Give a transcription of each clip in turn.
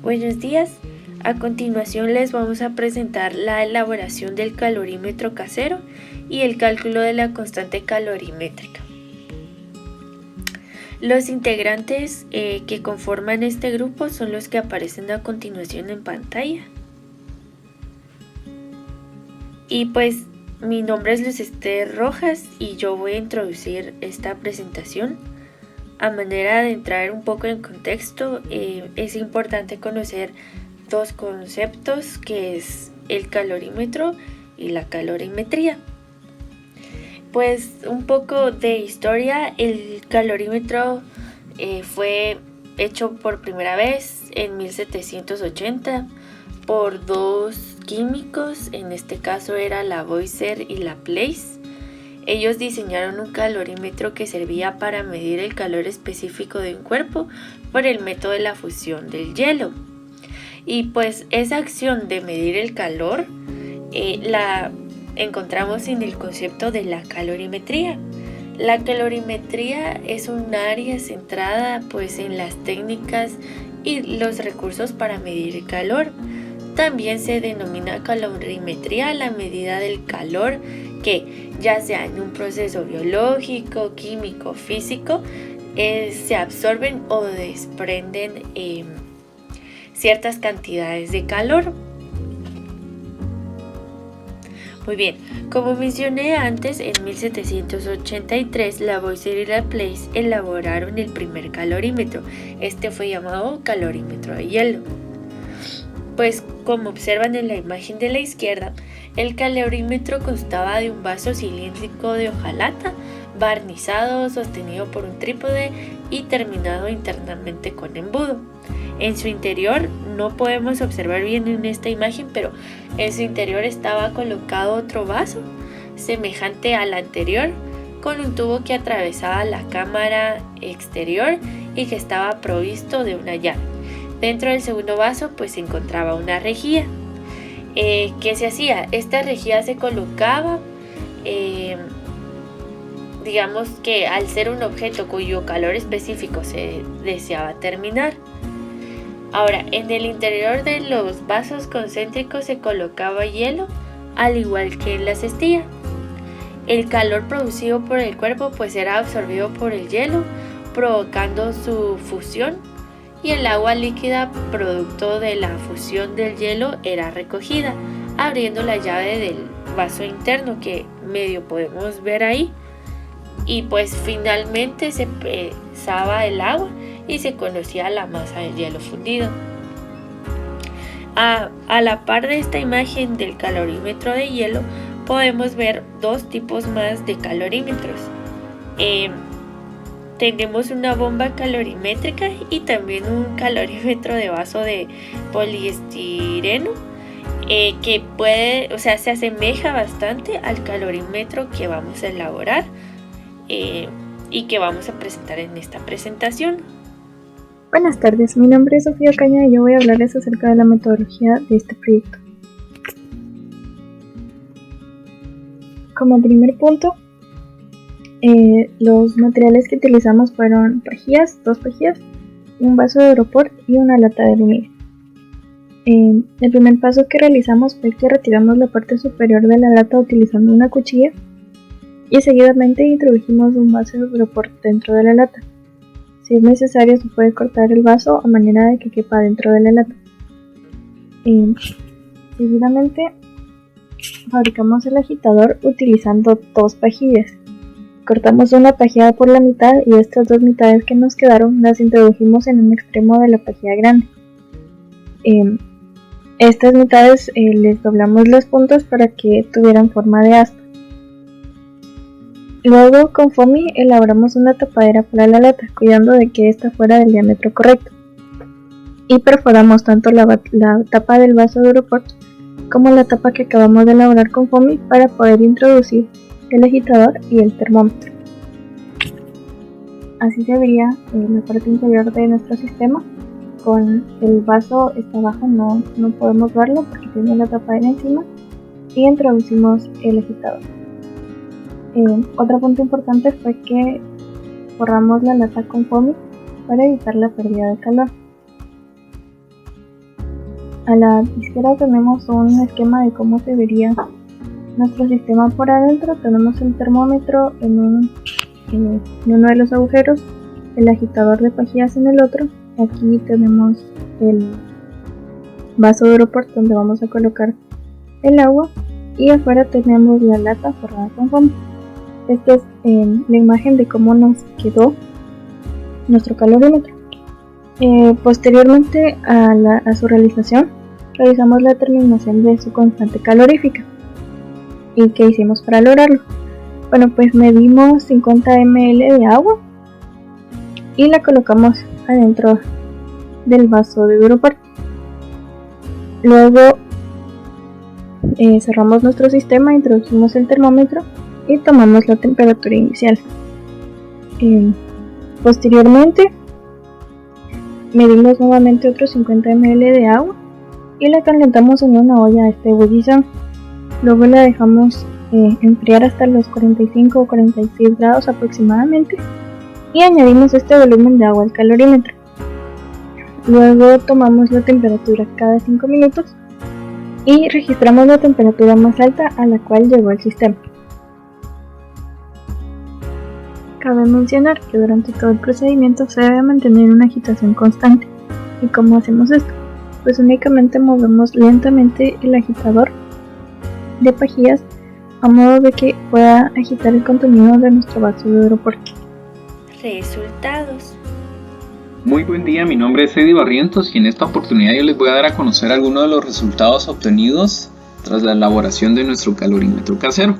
Buenos días. A continuación les vamos a presentar la elaboración del calorímetro casero y el cálculo de la constante calorimétrica. Los integrantes que conforman este grupo son los que aparecen a continuación en pantalla. Y pues mi nombre es Luz Ester Rojas y yo voy a introducir esta presentación. A manera de entrar un poco en contexto, es importante conocer dos conceptos, que es el calorímetro y la calorimetría. Pues un poco de historia. El calorímetro fue hecho por primera vez en 1780 por dos químicos, en este caso era Lavoisier y Laplace. Ellos diseñaron un calorímetro que servía para medir el calor específico de un cuerpo por el método de la fusión del hielo. Y pues esa acción de medir el calor la encontramos en el concepto de la calorimetría. La calorimetría es un área centrada pues en las técnicas y los recursos para medir el calor. También se denomina calorimetría la medida del calor que, ya sea en un proceso biológico, químico, físico, se absorben o desprenden ciertas cantidades de calor. Muy bien, como mencioné antes, en 1783 Lavoisier y Laplace elaboraron el primer calorímetro. Este fue llamado calorímetro de hielo. Pues como observan en la imagen de la izquierda, el calorímetro constaba de un vaso cilíndrico de hojalata, barnizado, sostenido por un trípode y terminado internamente con embudo. En su interior, no podemos observar bien en esta imagen, pero en su interior estaba colocado otro vaso, semejante al anterior, con un tubo que atravesaba la cámara exterior y que estaba provisto de una llave. Dentro del segundo vaso pues se encontraba una rejilla. ¿Qué se hacía? Esta rejilla se colocaba, digamos que al ser un objeto cuyo calor específico se deseaba terminar. Ahora, en el interior de los vasos concéntricos se colocaba hielo, al igual que en la cestilla. El calor producido por el cuerpo pues era absorbido por el hielo, provocando su fusión, y el agua líquida producto de la fusión del hielo era recogida, abriendo la llave del vaso interno que medio podemos ver ahí, y pues finalmente se pesaba el agua y se conocía la masa del hielo fundido. A la par de esta imagen del calorímetro de hielo podemos ver dos tipos más de calorímetros. Tenemos una bomba calorimétrica y también un calorímetro de vaso de poliestireno que se asemeja bastante al calorímetro que vamos a elaborar y que vamos a presentar en esta presentación. Buenas tardes, mi nombre es Sofía Caña y yo voy a hablarles acerca de la metodología de este proyecto. Como primer punto, los materiales que utilizamos fueron dos pajillas, un vaso de Europort y una lata de aluminio. El primer paso que realizamos fue que retiramos la parte superior de la lata utilizando una cuchilla y seguidamente introdujimos un vaso de Europort dentro de la lata. Si es necesario, se puede cortar el vaso a manera de que quepa dentro de la lata. Seguidamente fabricamos el agitador utilizando dos pajillas. Cortamos una pajilla por la mitad y estas dos mitades que nos quedaron las introdujimos en un extremo de la pajilla grande. Estas mitades les doblamos las puntas para que tuvieran forma de aspa. Luego con foamy elaboramos una tapadera para la lata, cuidando de que ésta fuera del diámetro correcto. Y perforamos tanto la tapa del vaso de Europort como la tapa que acabamos de elaborar con foamy para poder introducir el agitador y el termómetro. Así se vería la parte interior de nuestro sistema. Con el vaso está abajo, no podemos verlo porque tiene la tapadera encima, y introducimos el agitador. Otro punto importante fue que forramos la lata con foamy para evitar la pérdida de calor. A la izquierda tenemos un esquema de cómo se vería nuestro sistema por adentro. Tenemos el termómetro en uno de los agujeros, el agitador de pajillas en el otro. Aquí tenemos el vaso de aeropuerto donde vamos a colocar el agua, y afuera tenemos la lata forrada con foamy. Esta es la imagen de cómo nos quedó nuestro calorímetro. Posteriormente a su realización, realizamos la determinación de su constante calorífica. ¿Y qué hicimos para lograrlo? Bueno, pues medimos 50 ml de agua y la colocamos adentro del vaso de Duroport. Luego cerramos nuestro sistema, introducimos el termómetro y tomamos la temperatura inicial. Posteriormente medimos nuevamente otros 50 ml de agua y la calentamos en una olla a ebullición. Luego la dejamos enfriar hasta los 45 o 46 grados aproximadamente y añadimos este volumen de agua al calorímetro. Luego tomamos la temperatura cada 5 minutos y registramos la temperatura más alta a la cual llegó el sistema. Cabe mencionar que durante todo el procedimiento se debe mantener una agitación constante. ¿Y cómo hacemos esto? Pues únicamente movemos lentamente el agitador de pajillas a modo de que pueda agitar el contenido de nuestro vaso de Duroport. Resultados. Muy buen día, mi nombre es Eddie Barrientos y en esta oportunidad yo les voy a dar a conocer algunos de los resultados obtenidos tras la elaboración de nuestro calorímetro casero.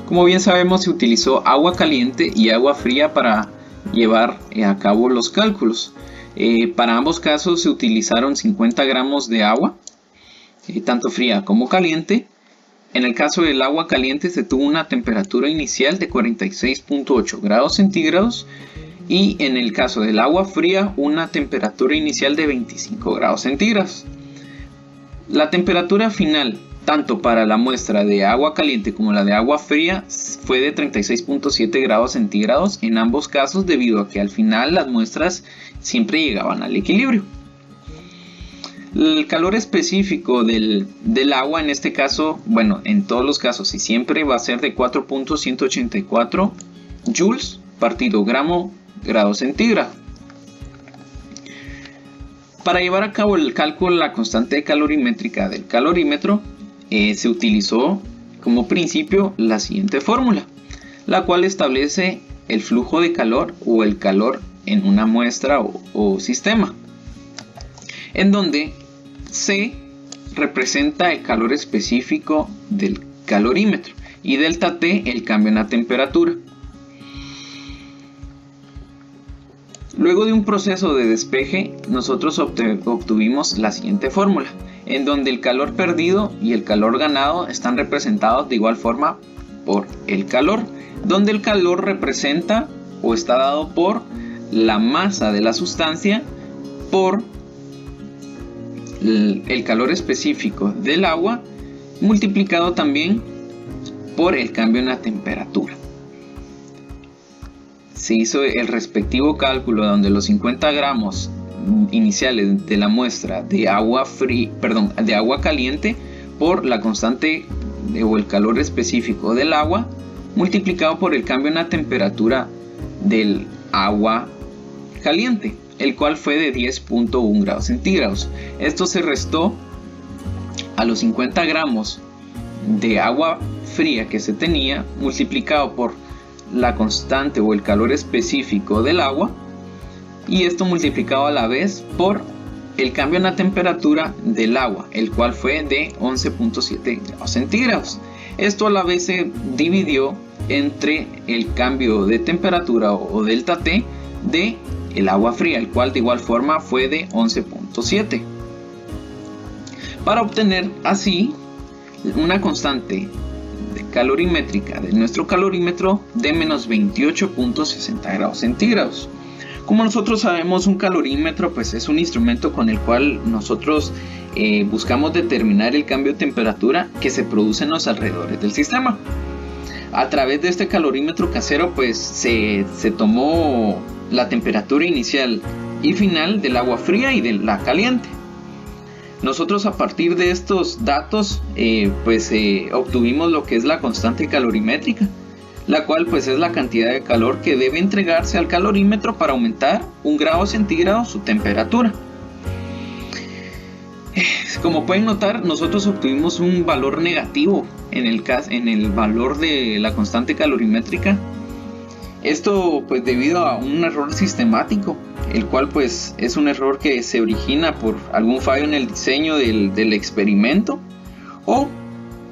Como bien sabemos, se utilizó agua caliente y agua fría para llevar a cabo los cálculos. Para ambos casos se utilizaron 50 gramos de agua, tanto fría como caliente. En el caso del agua caliente se tuvo una temperatura inicial de 46.8 grados centígrados y en el caso del agua fría una temperatura inicial de 25 grados centígrados. La temperatura final tanto para la muestra de agua caliente como la de agua fría fue de 36.7 grados centígrados en ambos casos, debido a que al final las muestras siempre llegaban al equilibrio. El calor específico del agua en este caso, bueno, en todos los casos y siempre va a ser de 4.184 joules partido grado centígrado. Para llevar a cabo el cálculo de la constante calorimétrica del calorímetro, se utilizó como principio la siguiente fórmula, la cual establece el flujo de calor o el calor en una muestra o sistema, en donde C representa el calor específico del calorímetro y delta T el cambio en la temperatura. Luego de un proceso de despeje, nosotros obtuvimos la siguiente fórmula, en donde el calor perdido y el calor ganado están representados de igual forma por el calor, donde el calor representa o está dado por la masa de la sustancia por el calor específico del agua multiplicado también por el cambio en la temperatura. Se hizo el respectivo cálculo donde los 50 gramos iniciales de la muestra de agua caliente por la constante o el calor específico del agua multiplicado por el cambio en la temperatura del agua caliente, el cual fue de 10.1 grados centígrados. Esto se restó a los 50 gramos de agua fría que se tenía multiplicado por la constante o el calor específico del agua, y esto multiplicado a la vez por el cambio en la temperatura del agua, el cual fue de 11.7 grados centígrados. Esto a la vez se dividió entre el cambio de temperatura o delta T de el agua fría, el cual de igual forma fue de 11.7, para obtener así una constante calorimétrica de nuestro calorímetro de menos 28.60 grados centígrados. Como nosotros sabemos, un calorímetro pues es un instrumento con el cual nosotros buscamos determinar el cambio de temperatura que se produce en los alrededores del sistema. A través de este calorímetro casero pues se tomó la temperatura inicial y final del agua fría y de la caliente. Nosotros a partir de estos datos obtuvimos lo que es la constante calorimétrica, la cual pues es la cantidad de calor que debe entregarse al calorímetro para aumentar 1 grado centígrado su temperatura. Como pueden notar, nosotros obtuvimos un valor negativo en el valor de la constante calorimétrica. Esto pues debido a un error sistemático, el cual pues es un error que se origina por algún fallo en el diseño del experimento o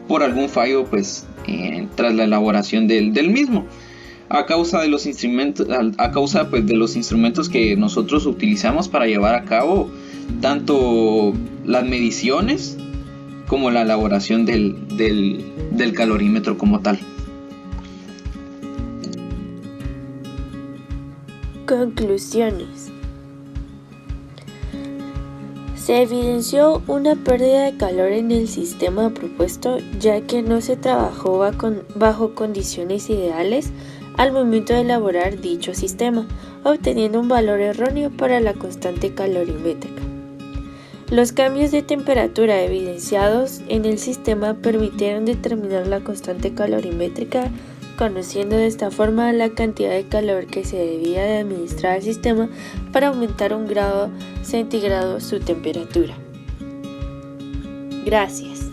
por algún fallo pues tras la elaboración del mismo, a causa de los instrumentos que nosotros utilizamos para llevar a cabo tanto las mediciones como la elaboración del calorímetro como tal. Conclusiones. Se evidenció una pérdida de calor en el sistema propuesto, ya que no se trabajó bajo condiciones ideales al momento de elaborar dicho sistema, obteniendo un valor erróneo para la constante calorimétrica. Los cambios de temperatura evidenciados en el sistema permitieron determinar la constante calorimétrica, conociendo de esta forma la cantidad de calor que se debía de administrar al sistema para aumentar 1 grado centígrado su temperatura. Gracias.